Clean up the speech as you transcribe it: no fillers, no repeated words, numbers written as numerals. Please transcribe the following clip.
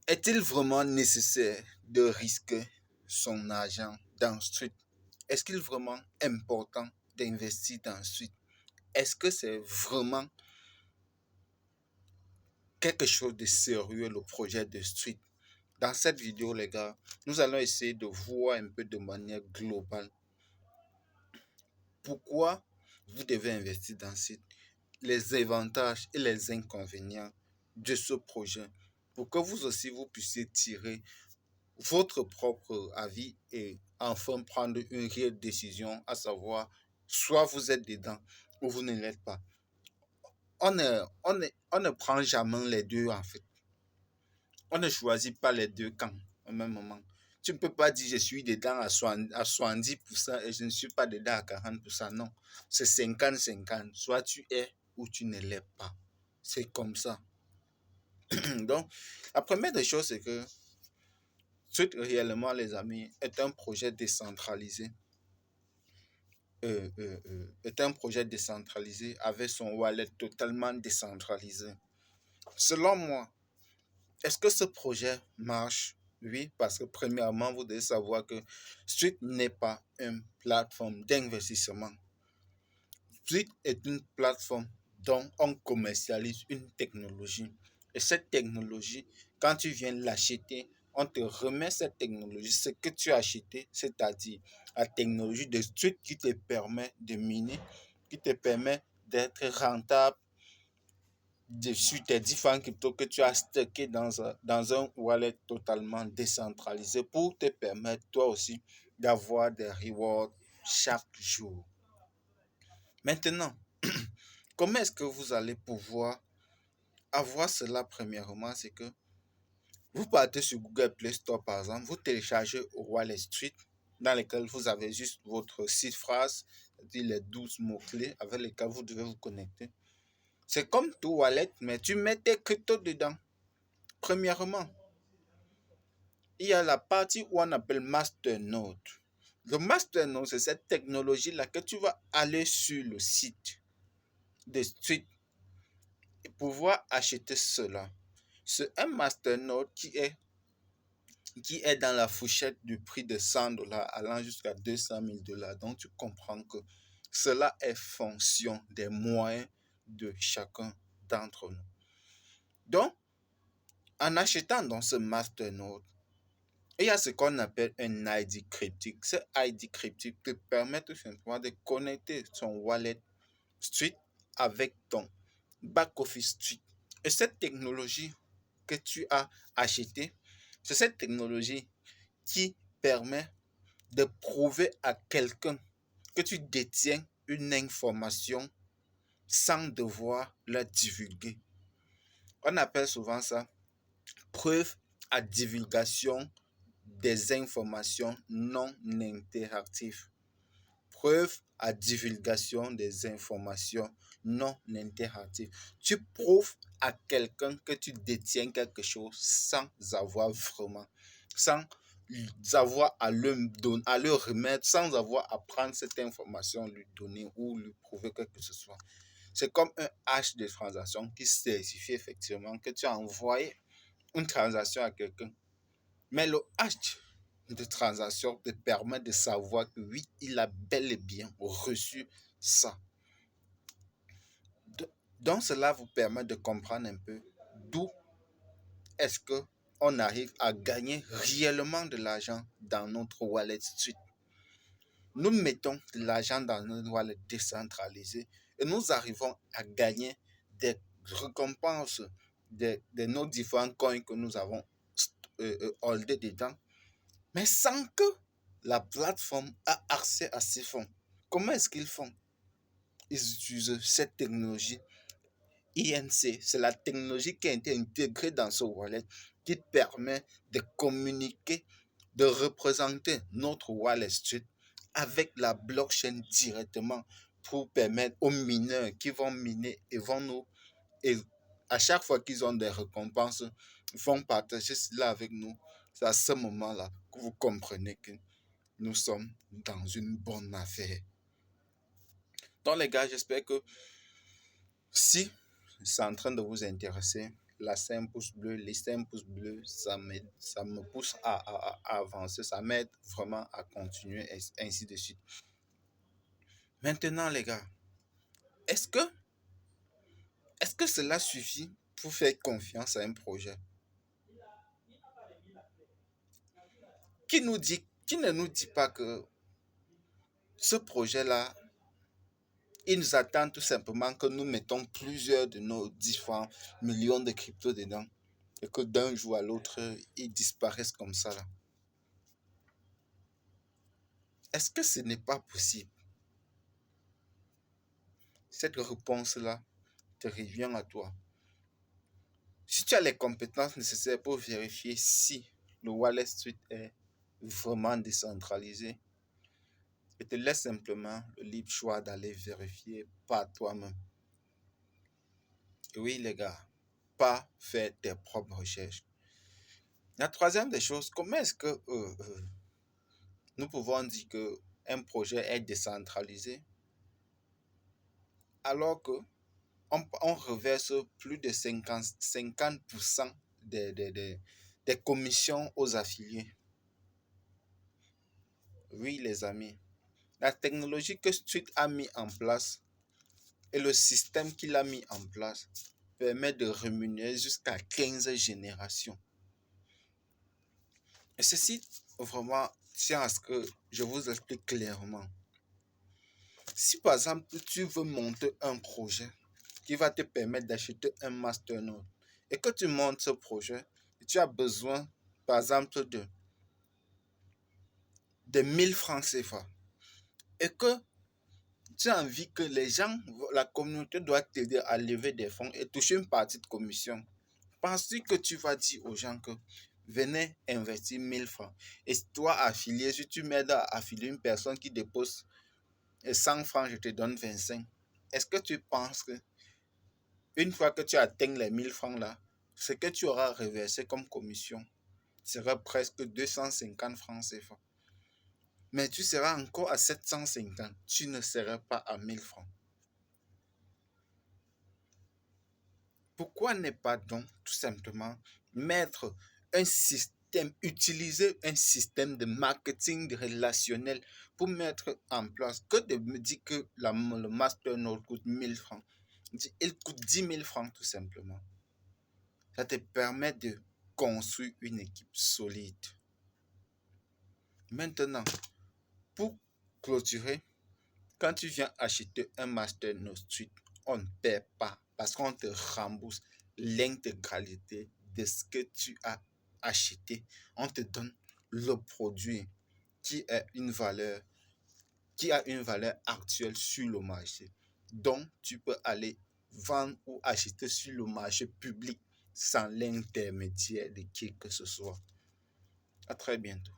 Est-il vraiment nécessaire de risquer son argent dans Street? Est-ce qu'il est vraiment important d'investir dans Street? Est-ce que c'est vraiment quelque chose de sérieux le projet de Street? Dans cette vidéo, les gars, nous allons essayer de voir un peu de manière globale pourquoi vous devez investir dans Street, les avantages et les inconvénients de ce projet, pour que vous aussi vous puissiez tirer votre propre avis et enfin prendre une réelle décision, à savoir soit vous êtes dedans ou vous ne l'êtes pas. On ne prend jamais les deux en fait. On ne choisit pas les deux camps au même moment. Tu ne peux pas dire je suis dedans à 70% et je ne suis pas dedans à 40%. Non, c'est 50-50. Soit tu es ou tu ne l'es pas. C'est comme ça. Donc, la première des choses, c'est que Tweet réellement, les amis, est un projet décentralisé. Est un projet décentralisé avec son wallet totalement décentralisé. Selon moi, est-ce que ce projet marche? Oui, parce que premièrement, vous devez savoir que Street n'est pas une plateforme d'investissement. Street est une plateforme dont on commercialise une technologie. Et cette technologie, quand tu viens l'acheter, on te remet cette technologie, ce que tu as acheté, c'est-à-dire la technologie de Street qui te permet de miner, qui te permet d'être rentable sur tes différents cryptos que tu as stocké dans un wallet totalement décentralisé pour te permettre toi aussi d'avoir des rewards chaque jour. Maintenant, comment est-ce que vous allez pouvoir avoir cela premièrement? C'est que vous partez sur Google Play Store par exemple, vous téléchargez Wallet Street dans lequel vous avez juste votre site phrase, c'est-à-dire les 12 mots-clés avec lesquels vous devez vous connecter. C'est comme tout wallet, mais tu mets tes cryptos dedans. Premièrement, il y a la partie où on appelle Masternode. Le Masternode, c'est cette technologie-là que tu vas aller sur le site de Street et pouvoir acheter cela. C'est un Masternode qui est dans la fourchette du prix de 100$ allant jusqu'à 200 000 $. Donc, tu comprends que cela est fonction des moyens de chacun d'entre nous. Donc, en achetant dans ce Masternode, il y a ce qu'on appelle un ID cryptique. Ce ID cryptique te permet tout simplement de connecter son wallet Street avec ton back-office Street. Et cette technologie que tu as achetée, c'est cette technologie qui permet de prouver à quelqu'un que tu détiens une information sans devoir la divulguer. On appelle souvent ça preuve à divulgation des informations non interactives. Preuve à divulgation des informations non interactives. Tu prouves à quelqu'un que tu détiens quelque chose sans avoir vraiment, sans avoir à le remettre, sans avoir à prendre cette information, lui donner ou lui prouver quelque chose. C'est comme un hash de transaction qui certifie effectivement que tu as envoyé une transaction à quelqu'un. Mais le hash de transaction te permet de savoir que oui, il a bel et bien reçu ça. Donc cela vous permet de comprendre un peu d'où est-ce que on arrive à gagner réellement de l'argent dans notre wallet Street. Nous mettons de l'argent dans notre wallet décentralisé et nous arrivons à gagner des récompenses de nos différents coins que nous avons holdés dedans, mais sans que la plateforme a accès à ces fonds. Comment est-ce qu'ils font? Ils utilisent cette technologie INC. C'est la technologie qui a été intégrée dans ce wallet qui permet de communiquer, de représenter notre wallet Street avec la blockchain directement pour permettre aux mineurs qui vont miner et vont nous, et à chaque fois qu'ils ont des récompenses, ils vont partager cela avec nous. C'est à ce moment-là que vous comprenez que nous sommes dans une bonne affaire. Donc les gars, j'espère que si c'est en train de vous intéresser, la 5 pouces bleus, les 5 pouces bleus, ça me pousse à avancer, ça m'aide vraiment à continuer, et ainsi de suite. Maintenant, les gars, est-ce que, est-ce que cela suffit pour faire confiance à un projet? Qui ne nous dit pas que ce projet-là, il nous attend tout simplement que nous mettons plusieurs de nos différents millions de cryptos dedans et que d'un jour à l'autre, ils disparaissent comme ça là. Est-ce que ce n'est pas possible? Cette réponse-là te revient à toi. Si tu as les compétences nécessaires pour vérifier si le Wallet Street est vraiment décentralisé, et te laisse simplement le libre choix d'aller vérifier par toi-même. Et oui, les gars, pas faire tes propres recherches. La troisième des choses, comment est-ce que nous pouvons dire qu'un projet est décentralisé alors que on reverse plus de 50% des commissions aux affiliés? Oui, les amis, la technologie que Street a mis en place et le système qu'il a mis en place permet de rémunérer jusqu'à 15 générations. Et ceci, vraiment, tient à ce que je vous explique clairement. Si par exemple, tu veux monter un projet qui va te permettre d'acheter un masternode et que tu montes ce projet, et tu as besoin, par exemple, de 1000 francs CFA et que tu as envie que les gens, la communauté doit t'aider à lever des fonds et toucher une partie de commission. Penses-tu que tu vas dire aux gens que venez investir 1000 francs et toi affilié, si tu m'aides à affilier une personne qui dépose 100 francs, je te donne 25. Est-ce que tu penses que une fois que tu atteins les 1000 francs là, ce que tu auras reversé comme commission sera presque 250 francs CFA? Mais tu seras encore à 750. Tu ne seras pas à 1000 francs. Pourquoi ne pas donc tout simplement mettre un système, utiliser un système de marketing relationnel pour mettre en place, que de me dire que le masternode coûte 1000 francs. Il coûte 10 000 francs tout simplement. Ça te permet de construire une équipe solide. Maintenant, pour clôturer, quand tu viens acheter un masternode Street, on ne perd pas parce qu'on te rembourse l'intégralité de ce que tu as acheté. On te donne le produit qui a une valeur, actuelle sur le marché. Donc, tu peux aller vendre ou acheter sur le marché public sans l'intermédiaire de qui que ce soit. À très bientôt.